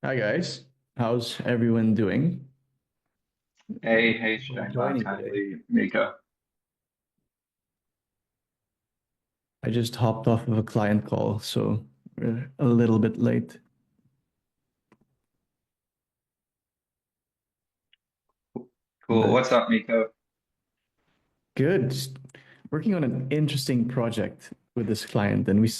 Hi guys, how's everyone doing? Hey, For Shane, long joining time, today. Mika. I just hopped off of a client call, so we're a little bit late. Cool. What's But up, Miko? good. Just working on an interesting project with this client, and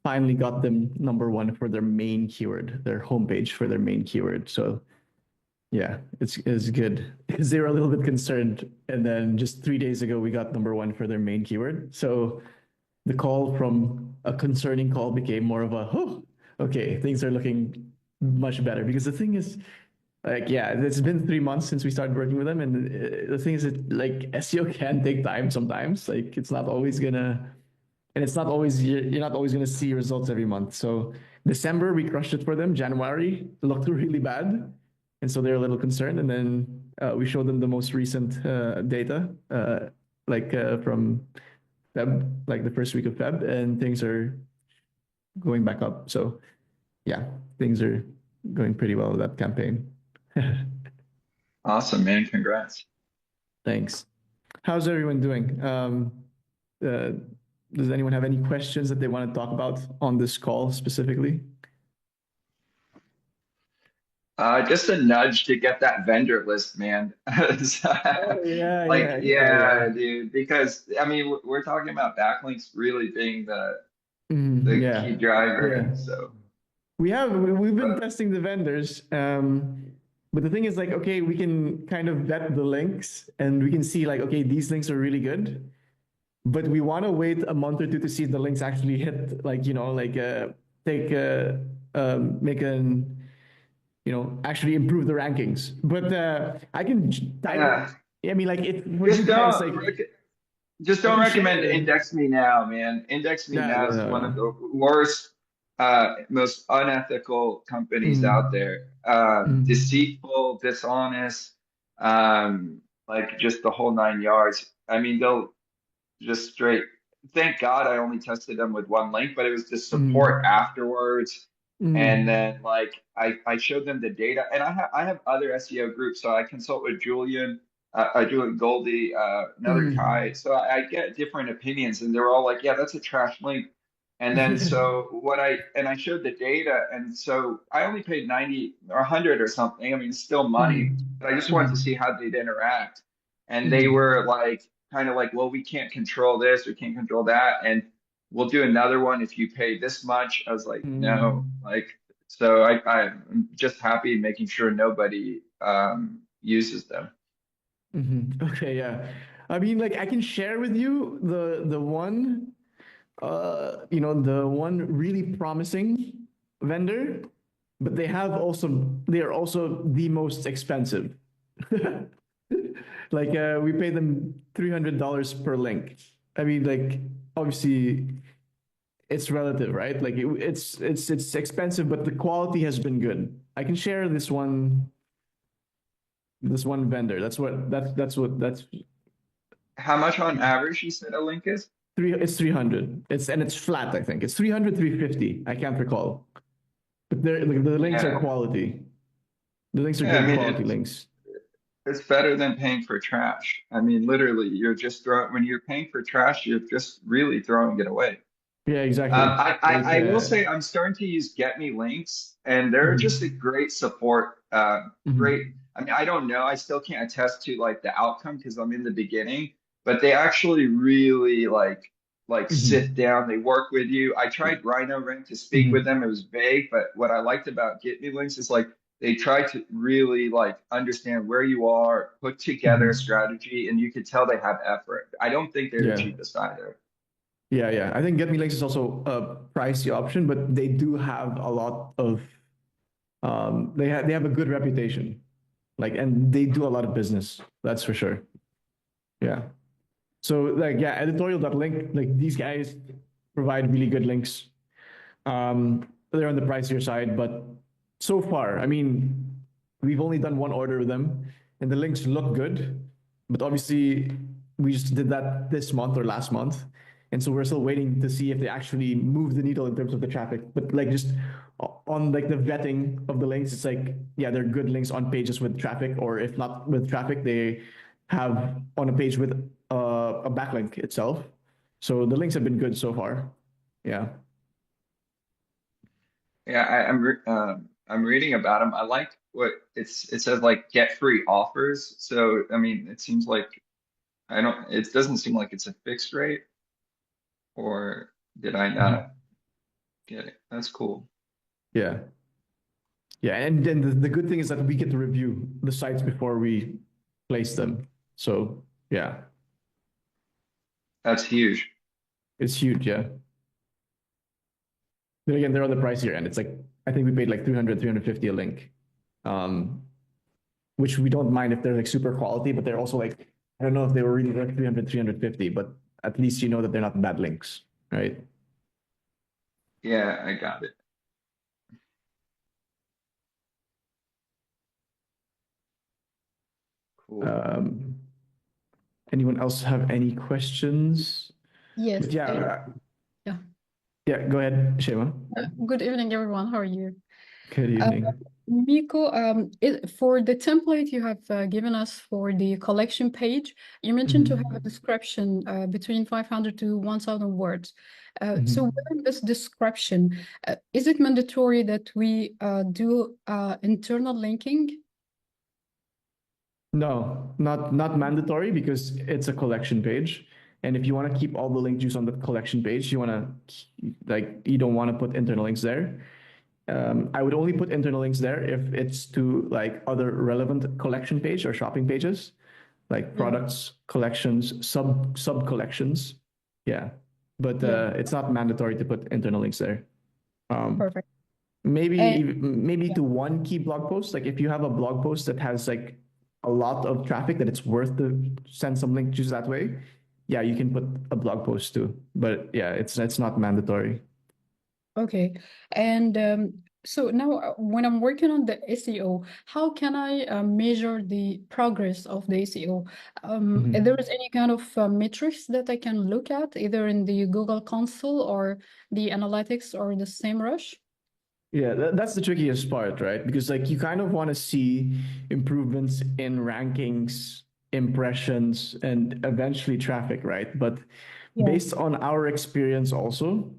finally got them number one for their main keyword, their homepage for their main keyword. So yeah, it's good because they were a little bit concerned, and then just 3 days ago we got number one for their main keyword. So the call from a concerning call became more of a, oh, okay, things are looking much better. Because the thing is, like, yeah, it's been 3 months since we started working with them, and the thing is that like SEO can take time sometimes. Like, it's not always gonna, and it's not always you're not always gonna see results every month. So December we crushed it for them. January looked really bad, and so they're a little concerned. And then we showed them the most recent data, from Feb, like the first week of Feb, and things are going back up. So yeah, things are going pretty well with that campaign. Awesome, man. Congrats. Thanks. How's everyone doing? Uh, does anyone have any questions that they want to talk about on this call specifically? Just a nudge to get that vendor list, man. Oh yeah, Like, yeah. yeah, dude, because I mean, we're talking about backlinks really being the key Yeah, driver. yeah. So, We've been but testing the vendors, but the thing is like, okay, we can kind of vet the links, and we can see like, okay, these links are really good, but we want to wait a month or two to see if the links actually hit, like, take make an actually improve the rankings. But I can type. yeah, I mean, like, it for you just guys, don't like, just I don't can recommend share. Index Me Now, man. Index Me No, Now no, is one of no. the worst, most unethical companies out Mm, there. mm, Deceitful, dishonest, like just the whole nine yards. I mean, they'll just straight. Thank God I only tested them with one link, but it was the support mm, afterwards. And mm, then like I showed them the data, and I have other SEO groups, so I consult with Julian, Julian Goldie, another Kai. mm. So I get different opinions, and they're all like, "Yeah, that's a trash link." And then so I showed the data, and so I only paid 90 or 100 or something. I mean, it's still money, Mm, but I just wanted to mm, see how they'd interact. And they mm, were like, kind of like, well, we can't control this, we can't control that, and we'll do another one if you pay this much. I was like, no, mm, like, so I'm just happy making sure nobody uses them. Okay, yeah. I mean, like, I can share with you the one, the one really promising vendor, but they are also the most expensive. Like, we pay them $300 per link. I mean, like, obviously it's relative, right? Like, it's expensive, but the quality has been good. I can share this one vendor. That's How much on average you said a link is? it's 300. It's flat, I think. It's 300, 350. I can't recall. But the links are Yeah. quality. The links are Yeah, I good mean quality links. it's better than paying for trash. I mean, literally, you're just throwing when you're paying for trash, you're just really throwing it away. Yeah, exactly. Like, I will say I'm starting to use Get Me Links, and they're just a mhm, great support. Great. mhm, I mean, I don't know. I still can't attest to like the outcome because I'm in the beginning, but they actually really like sit mhm, down. They work with you. I tried Rhino Ring to speak with mhm, them. It was vague, but what I liked about Get Me Links is like they try to really like understand where you are, put together a mhm. strategy, and you could tell they have effort. I don't think they're the Yeah. cheapest either. Yeah, yeah. I think Get Me Links is also a pricey option, but they do have a lot of they have a good reputation. Like, and they do a lot of business. That's for sure. Yeah. So, like, yeah, editorial.link, like, these guys provide really good links. They're on the pricier side, but so far, I mean, we've only done one order with them, and the links look good. But obviously, we just did that this month or last month, and so we're still waiting to see if they actually move the needle in terms of the traffic. But like, just on like the vetting of the links, it's like, yeah, they're good links on pages with traffic, or if not with traffic, they have on a page with a backlink itself. So the links have been good so far. Yeah. Yeah, I'm reading about them. I like what it says like get free offers. So I mean, it seems like I don't. It doesn't seem like it's a fixed rate, or did I not Mhm. get it? That's cool. Yeah. Yeah. And then the good thing is that we get to review the sites before we place them. So yeah, That's huge. it's huge. Yeah. Then again, they're on the pricier end. It's like, I think we paid like 300, 350 a link. Um, which we don't mind if they're like super quality, but they're also like, I don't know if they were really like 300, 350, but at least you know that they're not bad links, right? Yeah, I got it. Cool. Um, Anyone else have any questions? Yes. But yeah, Yeah. yeah, go ahead, Shema. Good evening, everyone. How are you? Good Uh, evening. Miko, for the template you have given us for the collection page, you mentioned to have a Mhm. description between 500 to 1,000 words. So Mhm. within this description, is it mandatory that we do internal linking? No, not mandatory because it's a collection page. And if you want to keep all the link juice on the collection page, you want to like you don't want to put internal links there. I would only put internal links there if it's to like other relevant collection page or shopping pages, like Yeah, products, collections, sub collections. Yeah, but yeah, it's not mandatory to put internal links there. Um, perfect. And maybe yeah, to one key blog post. Like if you have a blog post that has like a lot of traffic that it's worth to send some link juice that way. Yeah, you can put a blog post too. But yeah, it's not mandatory. okay. And so now when I'm working on the SEO, how can I measure the progress of the SEO? If there Mhm. is any kind of metrics that I can look at, either in the Google Console or the analytics or the SEMrush? Yeah, that's the trickiest part, right? Because like you kind of want to see improvements in rankings, impressions, and eventually traffic, right? But Yeah, based on our experience also,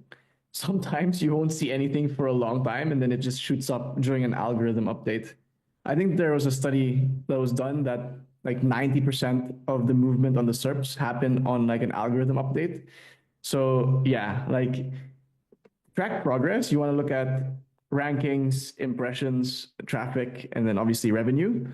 sometimes you won't see anything for a long time and then it just shoots up during an algorithm update. I think there was a study that was done that like 90% of the movement on the SERPs happen on like an algorithm update. So yeah, like track progress, you want to look at rankings, impressions, traffic, and then obviously revenue.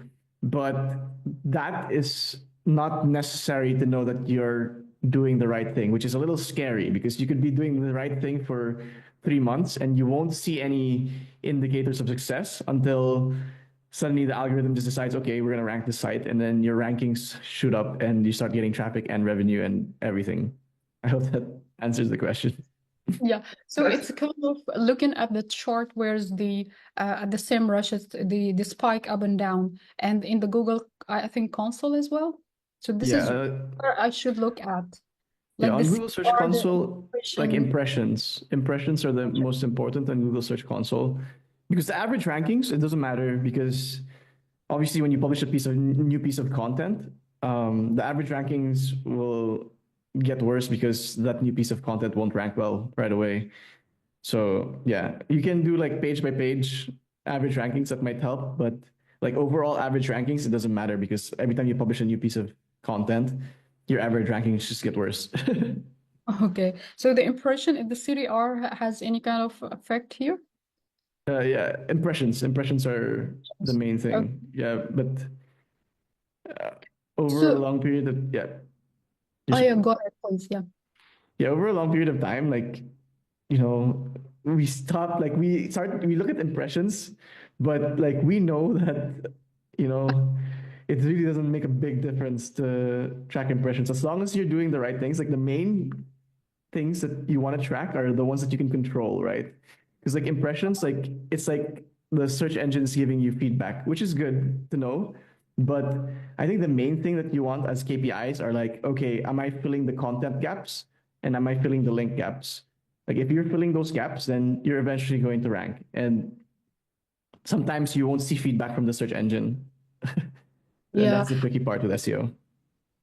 But that is not necessary to know that you're doing the right thing, which is a little scary because you could be doing the right thing for 3 months and you won't see any indicators of success until suddenly the algorithm just decides, okay, we're going to rank the site. And then your rankings shoot up and you start getting traffic and revenue and everything. I hope that answers the question. yeah. So That's it's kind of looking at the chart where's the at the SEMrush, it's the spike up and down, and in the Google, I think console as well. So this Yeah, is where I should look at. yeah. Like On this Google Search are the Console, like impression. impressions, impressions are the most important on Google Search Console because the average rankings it doesn't matter because obviously when you publish a new piece of content, the average rankings will get worse because that new piece of content won't rank well right away. So yeah, you can do like page by page average rankings that might help, but like overall average rankings, it doesn't matter because every time you publish a new piece of content, your average rankings just get worse. Okay, so the impression in the CDR has any kind of effect here? Yeah, impressions are the main Okay. thing. Yeah, but uh, over a So long period of I just go ahead, please. Yeah. yeah, over a long period of time, like you know, we look at impressions, but like we know that you know it really doesn't make a big difference to track impressions as long as you're doing the right things. Like the main things that you want to track are the ones that you can control, right? Because like impressions, like it's like the search engine is giving you feedback, which is good to know. But I think the main thing that you want as KPIs are like, okay, am I filling the content gaps and am I filling the link gaps? Like if you're filling those gaps, then you're eventually going to rank. And sometimes you won't see feedback from the search engine. And Yeah. that's the tricky part with SEO.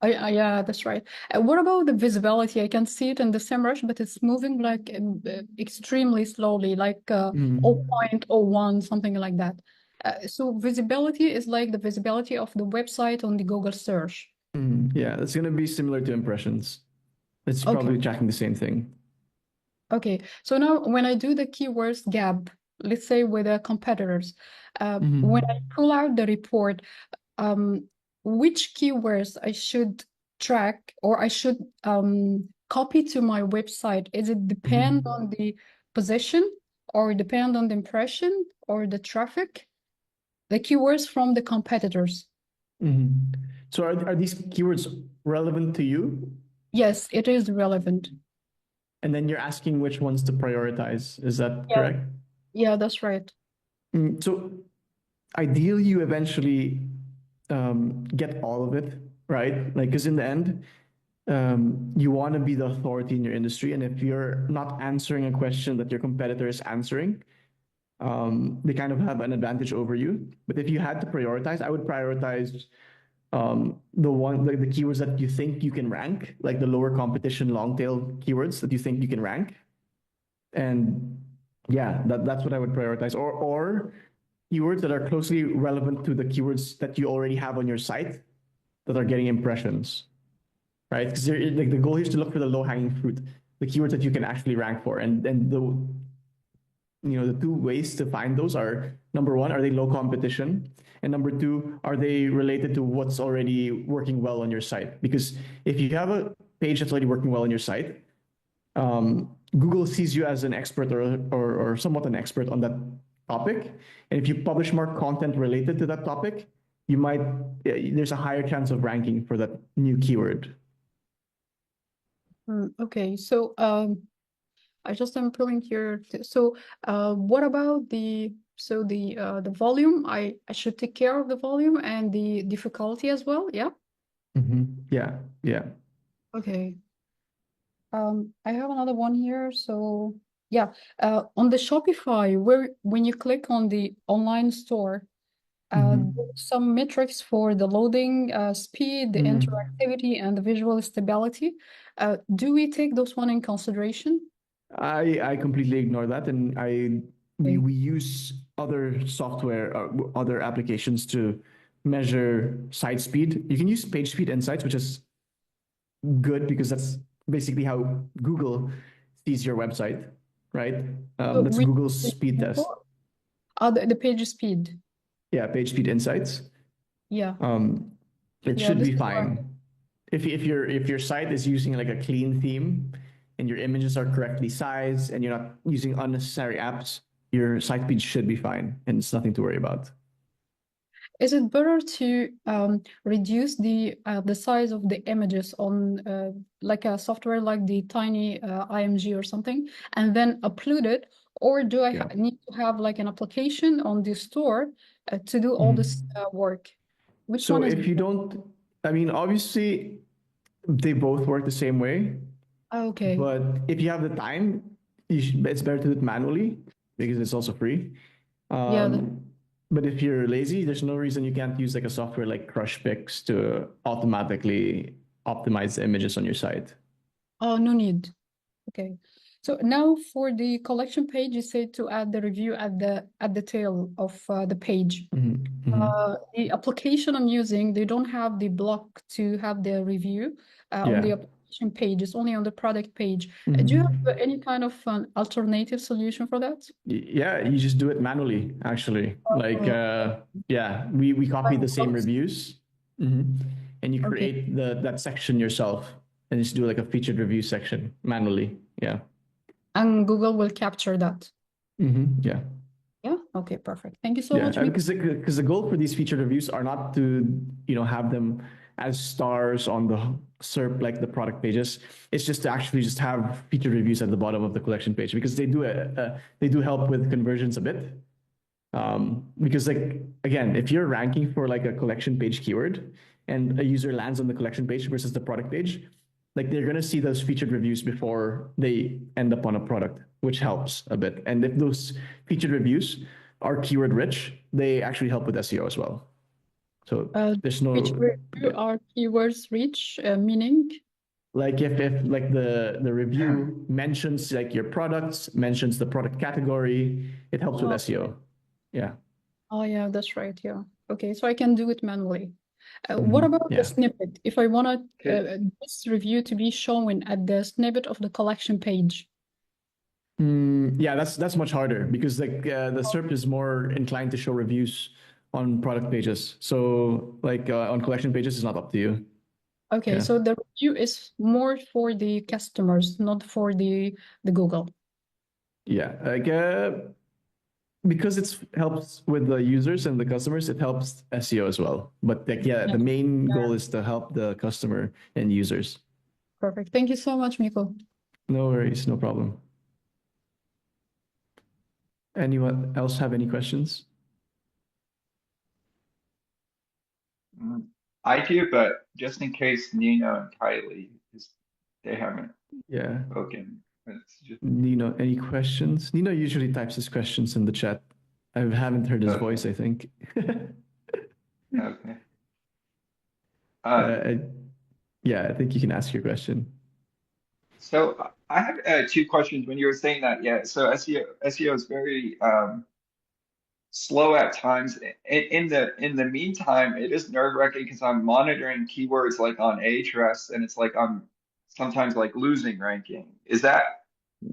Yeah, that's right. What about the visibility? I can see it in the SEMrush, but it's moving like extremely slowly, like Mm. 0.01, something like that. So visibility is like the visibility of the website on the Google search. Yeah, it's going to be similar to impressions. It's Okay. probably tracking the same thing. Okay. So now when I do the keywords gap, let's say with the competitors, when I pull out the report, um, which keywords I should track or I should copy to my website? Is it depend on the position or depend on the impression or the traffic? The keywords from the competitors. So are these keywords relevant to you? Yes, it is relevant. And then you're asking which ones to prioritize. Is that Yeah, correct? yeah, that's right. So ideally, you eventually get all of it, right? Like, because in the end, you want to be the authority in your industry. And if you're not answering a question that your competitor is answering, they kind of have an advantage over you. But if you had to prioritize, I would prioritize the keywords that you think you can rank, like the lower competition long tail keywords that you think you can rank. And yeah, that's what I would prioritize. Or keywords that are closely relevant to the keywords that you already have on your site that are getting impressions, right? Because like the goal here is to look for the low hanging fruit, the keywords that you can actually rank for, and the two ways to find those are, number one, are they low competition? And number two, are they related to what's already working well on your site? Because if you have a page that's already working well on your site, Google sees you as an expert or somewhat an expert on that topic. And if you publish more content related to that topic, there's a higher chance of ranking for that new keyword. Okay, so I just am pulling here. So what about the volume? I should take care of the volume and the difficulty as well. Yeah. Yeah, yeah. Okay. I have another one here. So yeah, on the Shopify, where when you click on the online store, there's some metrics for the loading speed, the interactivity, and the visual stability. Do we take those one in consideration? I completely ignore that, and Okay. we use other software, other applications to measure site speed. You can use page speed insights, which is good because that's basically how Google sees your website, right? So That's which Google's are you speed looking test. for? The page speed. Yeah, page speed insights. Yeah. Um, it Yeah, should this be is where fine. If your site is using like a clean theme and your images are correctly sized and you're not using unnecessary apps, your site speed should be fine and it's nothing to worry about. is it better to reduce the size of the images on like a software like the Tiny IMG or something, and then upload it, or do I Yeah. need to have like an application on the store to do all this work? Which So one is if you better? don't, I mean, obviously they both work the same way, Okay. but if you have the time, it's better to do it manually because it's also free. Yeah. But if you're lazy, there's no reason you can't use like a software like CrushPix to automatically optimize the images on your site. Oh, no need. Okay. So now for the collection page, you say to add the review at the tail of the page. The application I'm using, they don't have the block to have the review on the Yeah. application page. It's only on the product page. Do you have any kind of alternative solution for that? Yeah, you just do it manually, actually. Like, Uh, yeah, we copy like the same blocks? reviews, and you Okay. create that section yourself and just do like a featured review section manually. Yeah. And Google will capture that. Yeah. Yeah. Okay, perfect. Thank you so Yeah, much, because the goal for these featured reviews are not to have them as stars on the SERP like the product pages. It's just to actually just have featured reviews at the bottom of the collection page because they do help with conversions a bit. Because like again, if you're ranking for like a collection page keyword and a user lands on the collection page versus the product page, like they're gonna see those featured reviews before they end up on a product, which helps a bit. And if those featured reviews are keyword rich, they actually help with SEO as well. So there's Which no, review are keywords rich, meaning? like if like the review mentions like your products, mentions the product category, it helps with Oh, SEO. Yeah. oh yeah, that's right. Yeah. Okay, so I can do it manually. What about the Yeah. snippet? If I want Okay. this review to be shown at the snippet of the collection page. Yeah, that's much harder because like the SERP is more inclined to show reviews on product pages. So like on collection pages, it's not up to you. Okay, Yeah. so the review is more for the customers, not for the Google. Yeah. Like because it helps with the users and the customers, it helps SEO as well. But like yeah, Yeah. the main Yeah. goal is to help the customer and users. Perfect. Thank you so much, Miko. No worries, no problem. Anyone else have any questions? I do, but just in case Nina and Kylie, because they haven't Yeah. spoken. It's just Nino, any questions? Nino usually types his questions in the chat. I haven't heard his okay. voice, I think. Okay. I, yeah, I think you can ask your question. So I have two questions when you were saying that. Yeah. So SEO is very slow at times. In the meantime, it is nerve-wracking because I'm monitoring keywords like on Ahrefs, and it's like I'm sometimes like losing ranking. Is that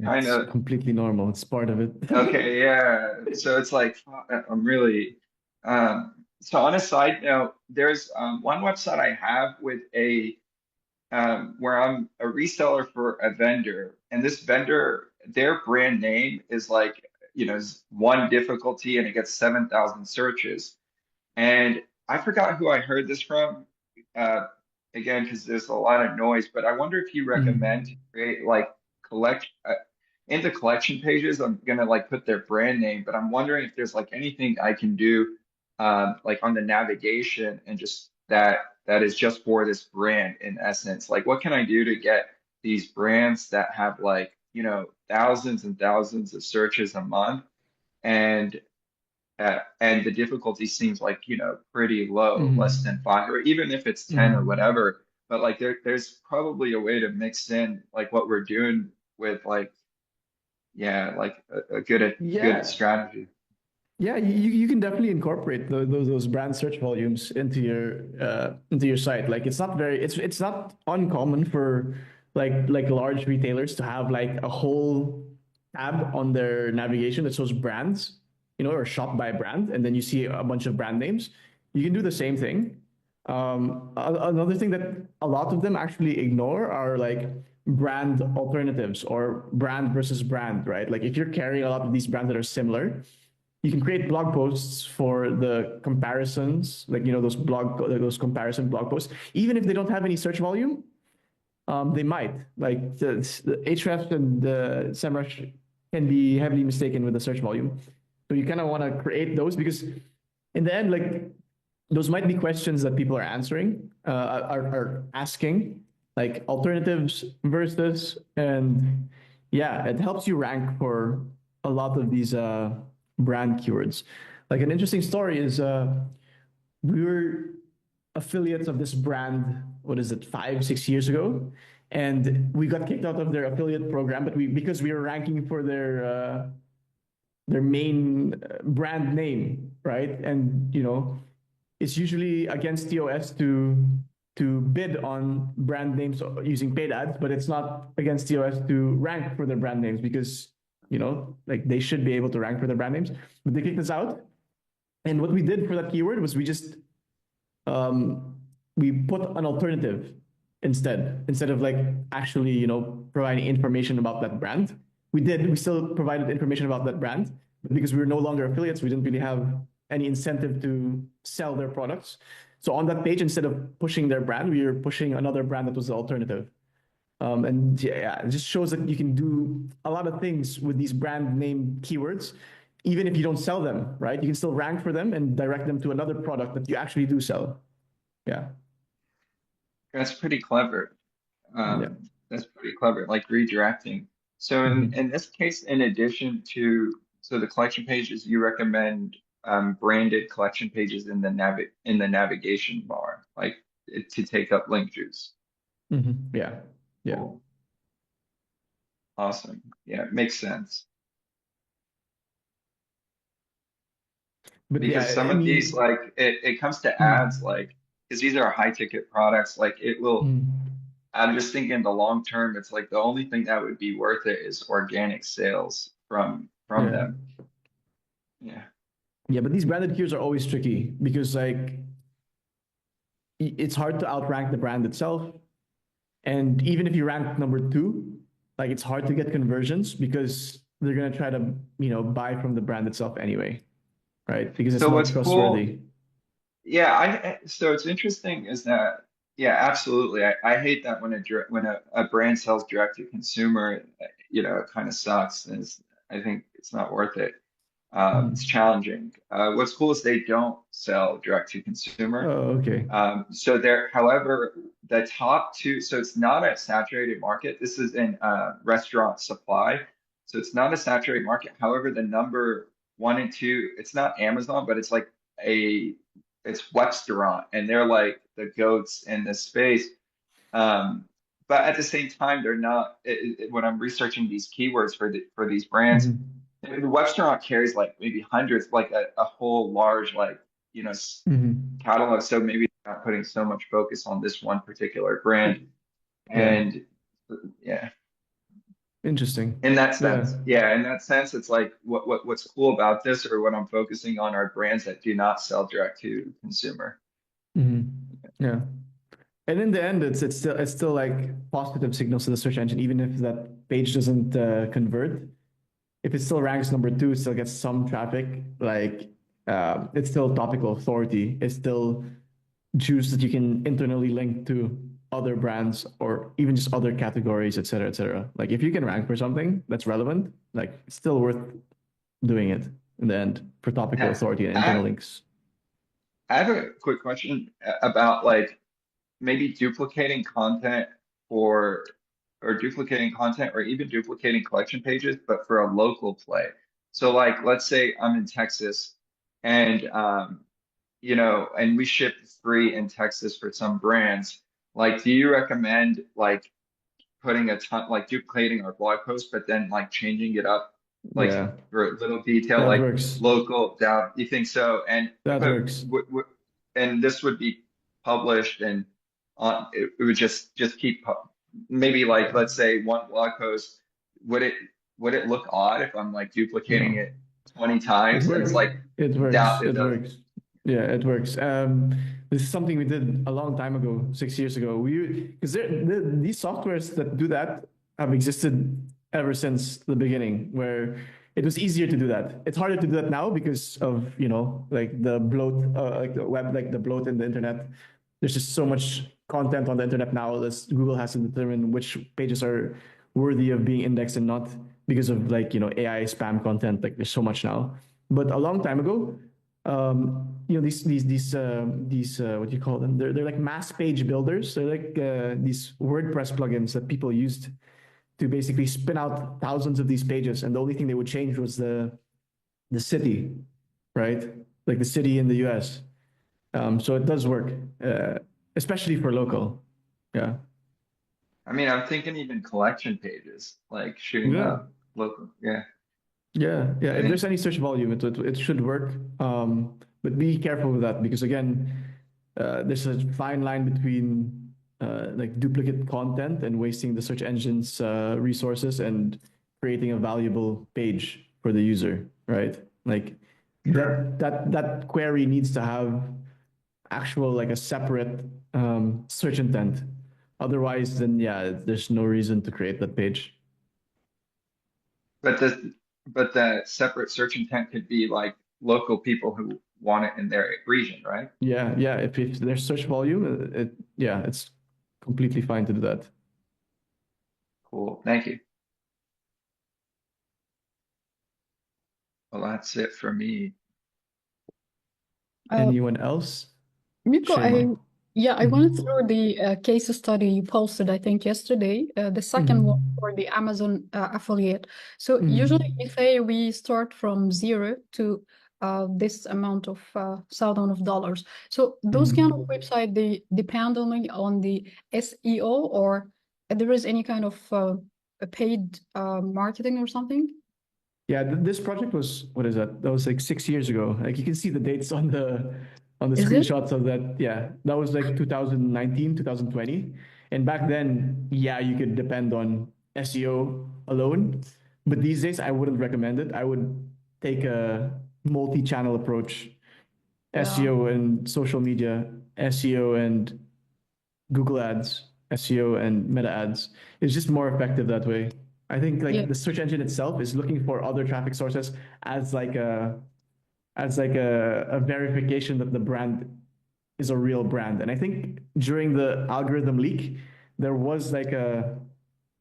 kind It's of completely normal. It's part of it. okay? Yeah. So it's like I'm really. So on a side note, there's one website I have with a where I'm a reseller for a vendor, and this vendor, their brand name is like, one difficulty, and it gets 7,000 searches. And I forgot who I heard this from, uh, again, because there's a lot of noise, but I wonder if you recommend to Mm. create like collect in the collection pages, I'm gonna like put their brand name, but I'm wondering if there's like anything I can do like on the navigation and just that is just for this brand in essence. Like what can I do to get these brands that have like, thousands and thousands of searches a month and and the difficulty seems like, pretty low, less than Mm. 5, or even if it's 10 or Mm. whatever. But like there's probably a way to mix in like what we're doing with like, yeah, like a good Yeah, strategy. yeah, you can definitely incorporate those brand search volumes into your site. Like it's not uncommon for like large retailers to have like a whole tab on their navigation that shows brands, or shop by brand, and then you see a bunch of brand names. You can do the same thing. Another thing that a lot of them actually ignore are like brand alternatives or brand versus brand, right? Like if you're carrying a lot of these brands that are similar, you can create blog posts for the comparisons, like those comparison blog posts. Even if they don't have any search volume, they might. Like the Ahrefs and the SEMrush can be heavily mistaken with the search volume. So you kind of want to create those because in the end, like those might be questions that people are answering, are asking, like alternatives versus, and yeah, it helps you rank for a lot of these brand keywords. Like an interesting story is we were affiliates of this brand. What is it? 5, 6 years ago, and we got kicked out of their affiliate program, but because we were ranking for their main brand name, right? And it's usually against TOS to bid on brand names using paid ads, but it's not against TOS to rank for their brand names because like they should be able to rank for their brand names. But they kicked us out. And what we did for that keyword was um, we put an alternative instead of like actually providing information about that brand. We still provided information about that brand, but because we were no longer affiliates, we didn't really have any incentive to sell their products. So on that page, instead of pushing their brand, we were pushing another brand that was the alternative. And yeah, it just shows that you can do a lot of things with these brand name keywords, even if you don't sell them, right? You can still rank for them and direct them to another product that you actually do sell. Yeah. That's pretty clever. Yeah. That's pretty clever, like redirecting. So in this case, in addition to the collection pages, you recommend branded collection pages in the navigation bar, like to take up link juice. Yeah. Yeah. Cool. Awesome. Yeah, it makes sense. But Because yeah, some I of these, mean, like it comes to ads, like because these are high ticket products, like it will. I'm just thinking the long term, it's like the only thing that would be worth it is organic sales from yeah. them. Yeah. Yeah, but these branded keywords are always tricky because like it's hard to outrank the brand itself. And even if you rank number two, like it's hard to get conversions because they're gonna try to, buy from the brand itself anyway, right? Because it's So more what's cool, trustworthy. yeah, so it's interesting is that yeah, absolutely. I hate that when a brand sells direct to consumer, it kind of sucks. And I think it's not worth it. It's challenging. What's cool is they don't sell direct to consumer. Oh, okay. So there, however, the top two, so it's not a saturated market. This is in restaurant supply. So it's not a saturated market. However, the number one and two, it's not Amazon, but it's like it's Webstaurant, and they're like the goats in this space. Um, but at the same time, they're not. When I'm researching these keywords for these brands, the Webstaurant carries like maybe hundreds, like a whole large like you know catalog. So maybe they're not putting so much focus on this one particular brand. Yeah. And yeah, Interesting. in that Yeah. sense, yeah, in that sense, it's like what's cool about this or what I'm focusing on are brands that do not sell direct to consumer. Yeah. And in the end, it's still like positive signals to the search engine, even if that page doesn't convert. If it still ranks number two, it still gets some traffic. Like it's still topical authority. It's still juice that you can internally link to other brands or even just other categories, et cetera, et cetera. Like if you can rank for something that's relevant, like it's still worth doing it in the end for topical Yeah. authority and internal I links. I have a quick question about like maybe duplicating content for or duplicating content or even duplicating collection pages, but for a local play. So like let's say I'm in Texas and and we ship free in Texas for some brands. Like, do you recommend like putting a ton like duplicating our blog post, but then like changing it up like Yeah, for a little detail that like works. local down? You think so? And That but works. and this would be published and on it would just keep maybe like let's say one blog post would it would it look odd if I'm like duplicating No, it 20 it times? And it's works. like It works. doubt it It does. works. Yeah, it works. This is something we did a long time ago, 6 years ago. Because these softwares that do that have existed ever since the beginning, where it was easier to do that. It's harder to do that now because of like the bloat, like the web, like the bloat in the internet. There's just so much content on the internet now that Google has to determine which pages are worthy of being indexed and not because of like AI spam content. Like there's so much now. But a long time ago, these what do you call them? They're like mass page builders. They're like these WordPress plugins that people used to basically spin out thousands of these pages, and the only thing they would change was the city, right? Like the city in the U.S. So it does work, especially for local. Yeah, I mean, I'm thinking even collection pages, like shooting yeah, up local. Yeah, yeah, yeah. I If think there's any search volume, it should work. But be careful with that because again, there's a fine line between like duplicate content and wasting the search engine's resources and creating a valuable page for the user, right? Like sure. that query needs to have actual like a separate search intent. Otherwise, then yeah, there's no reason to create that page. But the separate search intent could be like local people who want it in their region, right? Yeah, yeah. If there's search volume, yeah, it's completely fine to do that. Cool. Thank you. Well, that's it for me. Uh, Anyone else? Miko, Shema. Yeah, I went through the case study you posted, I think, yesterday, the second one for the Amazon affiliate. So usually we say we start from zero to this amount of thousand of dollars. So those kind of website, they depend only on the SEO, or there is any kind of a paid marketing or something? Yeah, this project was, what is that? That was like 6 years ago. Like you can see the dates on the Is it? screenshots of that. Yeah, that was like 2019, 2020. And back then, yeah, you could depend on SEO alone. But these days, I wouldn't recommend it. I would take a multi-channel approach. Yeah, SEO and social media, SEO and Google Ads, SEO and Meta Ads. It's just more effective that way. I think yeah, like the search engine itself is looking for other traffic sources as like a verification that the brand is a real brand. And I think during the algorithm leak, there was like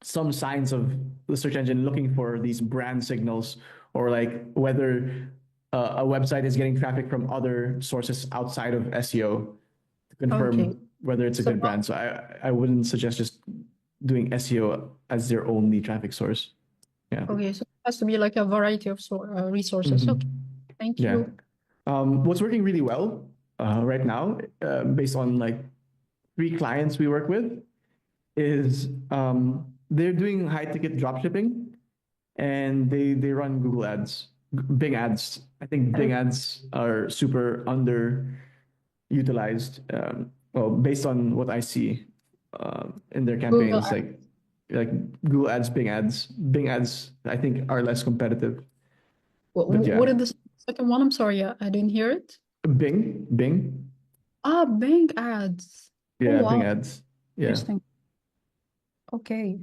some signs of the search engine looking for these brand signals, or like whether a website is getting traffic from other sources outside of SEO to okay. confirm whether it's a So, good brand. So I wouldn't suggest just doing SEO as their only traffic source. Yeah. okay, so it has to be like a variety of resources. Okay, Mm-hmm. thank Yeah. you. What's working really well right now, based on like 3 clients we work with, is they're doing high ticket drop shipping, and they run Google Ads, Bing Ads. I think Bing Ads are super underutilized. Well, based on what I see in their Google. campaigns, like Google Ads, Bing Ads, I think are less competitive. But yeah, What is the second one? I'm sorry, I didn't hear it. Bing, Ah, bank ads. Oh, yeah, Bing wow, Ads, yeah. interesting. Okay,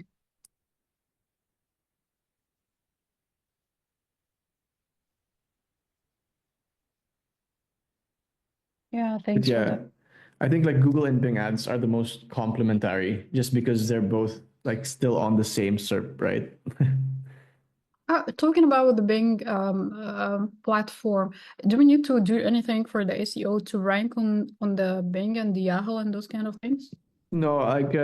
yeah, But thanks for yeah, that. I think like Google and Bing ads are the most complementary just because they're both like still on the same SERP, right? Talking about the Bing platform, do we need to do anything for the SEO to rank on the Bing and the Yahoo and those kind of things? No, like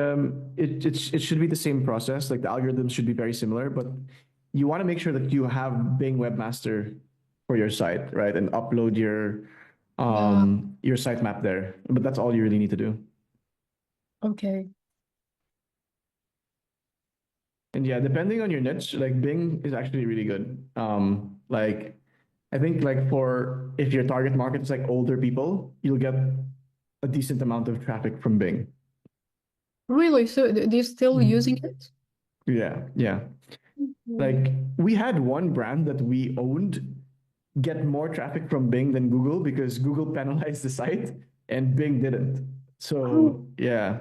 it should be the same process. Like the algorithms should be very similar, but you want to make sure that you have Bing Webmaster for your site, right? And upload Yeah, your sitemap there. But that's all you really need to do. okay. And yeah, depending on your niche, like Bing is actually really good. Like I think like for if your target market is like older people, you'll get a decent amount of traffic from Bing. Really? So they're still using it? Yeah, yeah. Mhm. Like we had one brand that we owned get more traffic from Bing than Google because Google penalized the site and Bing didn't. Oh, So yeah,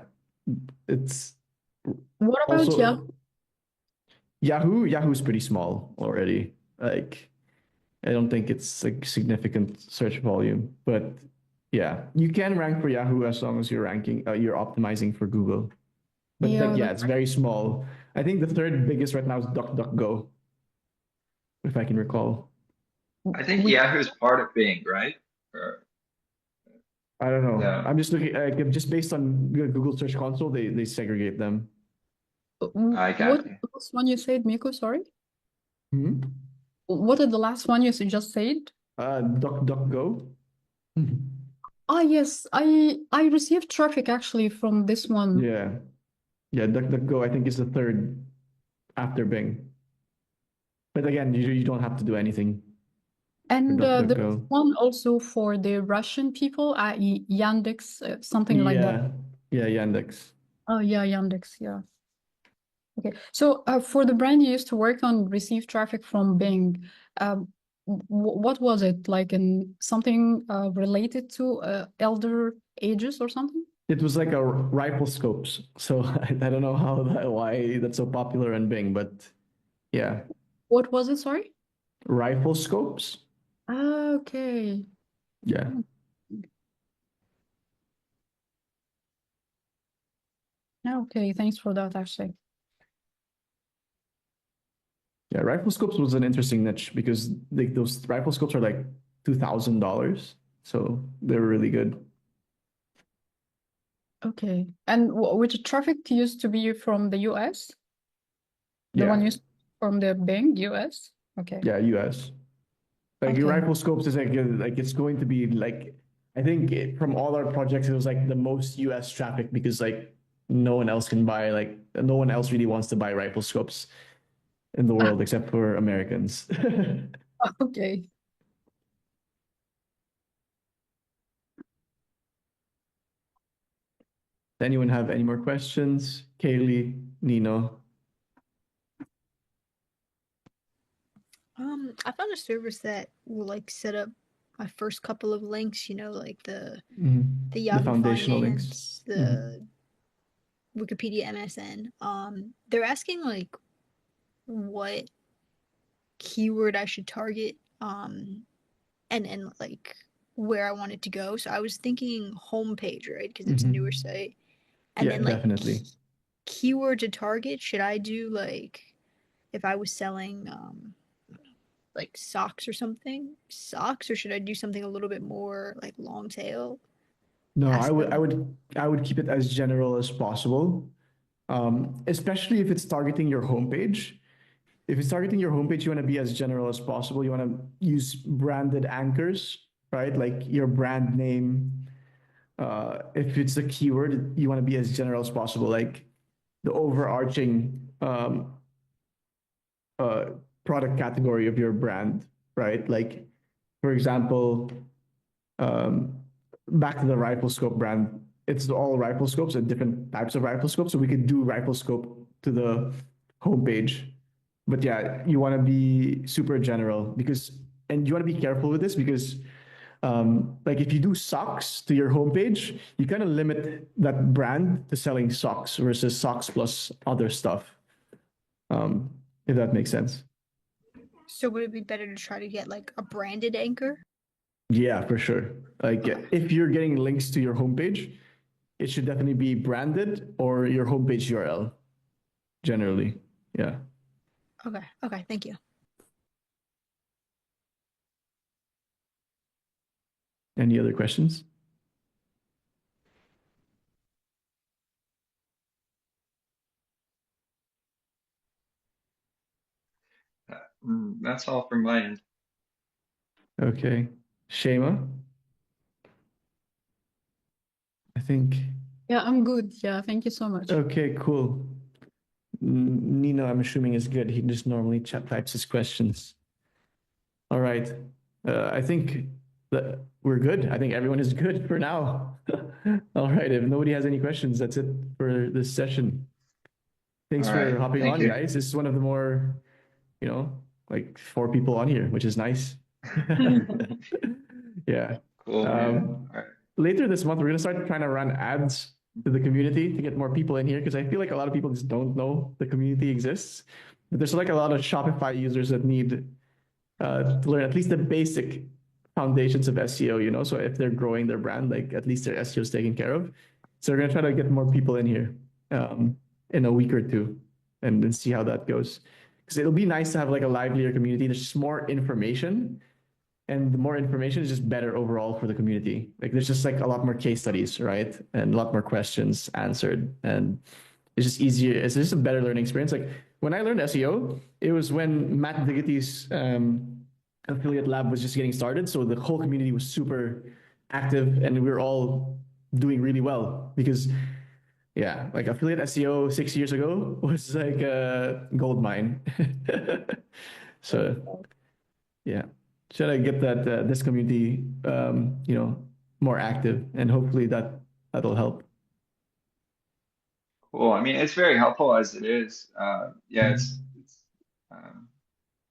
it's what about Yahoo? also Yahoo's pretty small already. Like I don't think it's like significant search volume, but yeah, you can rank for Yahoo as long as you're optimizing for Google. But like Yeah, yeah, that's it's very small. I think the third biggest right now is DuckDuckGo, if I can recall. I think we. Yahoo's part of Bing, right? Or I don't know. no? I'm just looking like just based on Google Search Console, they segregate them. I What got you. was one you said, Miko? Sorry. Hmm? What is the last one you just said? DuckDuckGo. Ah, yes, I received traffic actually from this one. Yeah, yeah. DuckDuckGo I think is the third after Bing. But again, you don't have to do anything for And there is DuckDuckGo. one also for the Russian people, i.e. Yandex, something like that. Yeah, yeah, Yandex. Oh, yeah, Yandex, yeah. Okay. So for the brand you used to work on, receive traffic from Bing, what was it like in something related to elder ages or something? It was like a rifle scopes. So I don't know why that's so popular in Bing, but yeah, What was it? Sorry? rifle scopes. Okay. Yeah, Okay, thanks for that, actually. yeah. Rifle scopes was an interesting niche because those rifle scopes are like $2,000, so they're really good. Okay. And which traffic used to be from the US? The one Yeah, used from the Bing US? Okay. yeah, US. Like your Okay. rifle scopes is like it's going to be like I think from all our projects it was like the most US traffic because like no one else can buy like no one else really wants to buy rifle scopes in the world except for Americans. Okay. Anyone have any more questions? Kaylee, Nino? I found a service that will like set up my first couple of links, you know, like the The Yahoo foundational links. Finance, the Wikipedia MSN. They're asking like what keyword I should target, and like where I want it to go. So I was thinking homepage, right? Because it's a newer site. And Yeah, then like definitely. keyword to target, should I do like if I was selling like socks or something? Socks, or should I do something a little bit more like long tail? No, I Ask would I them. would I would keep it as general as possible. Especially if it's targeting your homepage. If it's targeting your homepage, you want to be as general as possible. You want to use branded anchors, right? Like your brand name. If it's a keyword, you want to be as general as possible. Like the overarching uh, product category of your brand, right? Like, for example, um, back to the rifle scope brand, it's all rifle scopes and different types of rifle scopes. So we could do rifle scope to the homepage. But yeah, you want to be super general because, and you want to be careful with this because, like if you do socks to your homepage, you kind of limit that brand to selling socks versus socks plus other stuff. If that makes sense. So would it be better to try to get like a branded anchor? Yeah, for sure. Like Okay. if you're getting links to your homepage, it should definitely be branded or your homepage URL generally. Yeah. Okay. Okay. Thank you. Any other questions? That's all from my end. Okay. Shema, I think. Yeah, I'm good. Yeah, thank you so much. Okay, cool. Nino, I'm assuming is good. He just normally chat types his questions. All right. I think that we're good. I think everyone is good for now. All right. If nobody has any questions, that's it for this session. Thanks All for right. hopping Thank on, you. guys. This is one of the more, like 4 people on here, which is nice. Yeah. Cool, man. All right. Later this month, we're gonna start trying to run ads to the community to get more people in here because I feel like a lot of people just don't know the community exists. But there's like a lot of Shopify users that need to learn at least the basic foundations of SEO, So if they're growing their brand, like at least their SEO is taken care of. So we're gonna try to get more people in here in a week or two and then see how that goes. Because it'll be nice to have like a livelier community. There's just more information, and the more information is just better overall for the community. Like there's just like a lot more case studies, right? And a lot more questions answered. And it's just easier. It's just a better learning experience. Like when I learned SEO, it was when Matt Diggity's affiliate lab was just getting started. So the whole community was super active and we were all doing really well because yeah, like affiliate SEO 6 years ago was like a gold mine. So yeah, should I get that this community more active and hopefully that'll help. Cool. I mean, it's very helpful as it is. Yeah, um,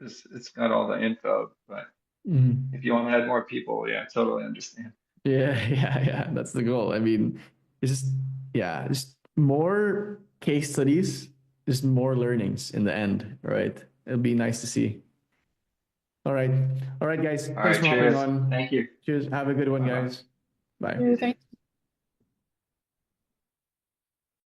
it's got all the info, but Mhm. if you want to add more people, yeah, totally understand. Yeah, yeah, that's the goal. I mean, it's just yeah, just more case studies, just more learnings in the end, right? It'll be nice to see. All right. All right, guys. All Thanks right, for hopping cheers. on. Thank you. Cheers. Have a good one, Bye bye. guys. Bye. You too. Thank